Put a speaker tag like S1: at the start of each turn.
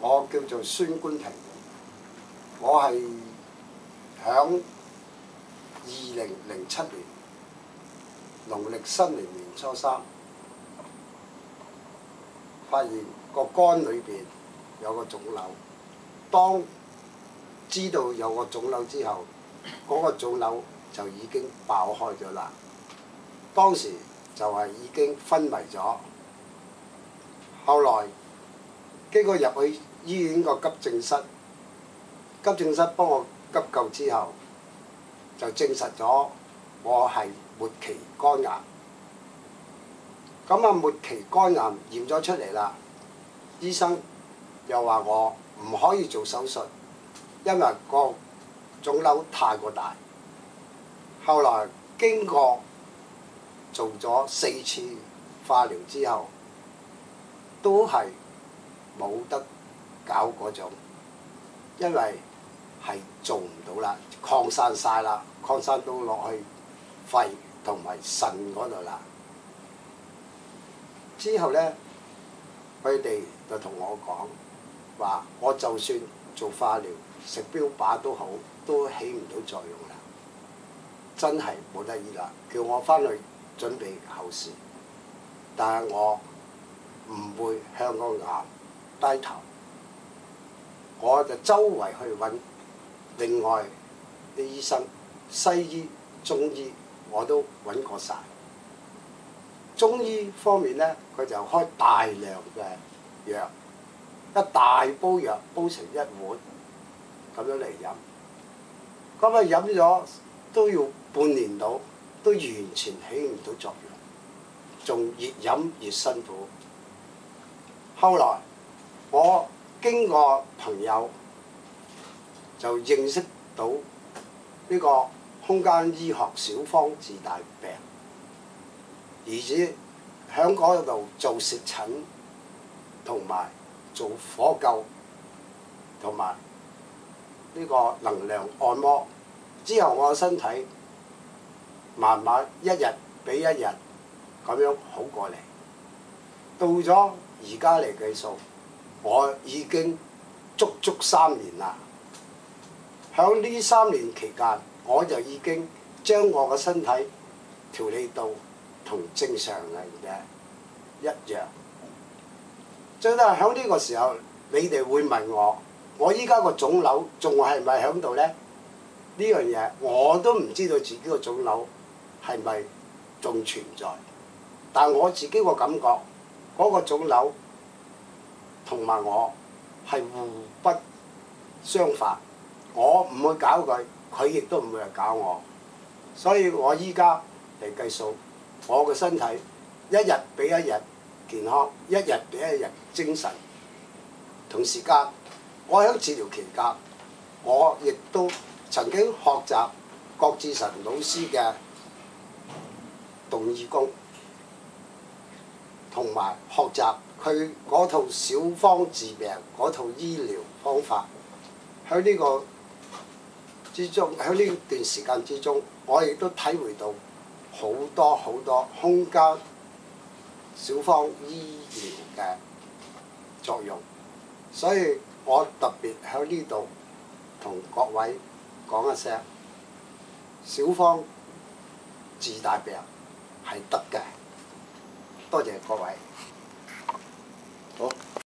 S1: 我叫做孫觀平，我係響2007年農曆新年年初三，發現個肝裏邊有個腫瘤。當知道有個腫瘤之後，嗰個腫瘤就已經爆開咗啦。當時就係已經昏迷咗。後來經過入去醫院個急症室，急症室幫我急救之後，就證實咗我係末期肝癌。咁末期肝癌驗咗出嚟啦，醫生又話我唔可以做手術，因為個腫瘤太過大。後來經過做咗4次化療之後，都係冇得搞嗰種，因為係做唔到啦，擴散晒啦，擴散到落去肺同埋腎嗰度啦。之後呢，佢哋就同我講話，我就算做化療、食標靶都好，都起唔到作用啦。真係冇得醫啦，叫我翻去準備後事。但係我唔會向個癌低頭，我就周圍去揾另外啲醫生，西醫、中醫我都揾過晒。中醫方面呢，佢就開大量嘅藥，一大煲藥煲成1碗咁樣嚟飲。咁飲咗都要半年到，都完全起唔到作用，仲越飲越辛苦。後來我經過朋友就認識到呢個空間醫學小方治大病，而且喺嗰度做舌診同埋做火灸同埋呢個能量按摩，之後我嘅身體慢慢一日比一日咁樣好過嚟。到咗而家嚟計數，我已經足3年啦。喺呢3年期間，我就已經將我嘅身體調理到同正常人嘅一樣。最得係喺呢個時候，你哋會問我依家個腫瘤仲係咪喺度呢？呢樣嘢我都唔知道自己個腫瘤係咪仲存在，但我自己個感覺，嗰個腫瘤同埋我係互不相犯，我唔會搞佢，佢亦都唔會嚟搞我。所以我依家嚟計數，我個身體一日比一日健康，一日比一日精神。同時間，我喺治療期間，我亦都曾經學習郭志臣老師嘅動意功，同埋學習佢嗰套小方治病嗰套醫療方法。喺呢個之中，喺呢段時間之中，我亦都體會到好多空間小方醫療嘅作用。所以我特別喺呢度同各位講一聲，小方治大病係得嘅。多謝各位。好。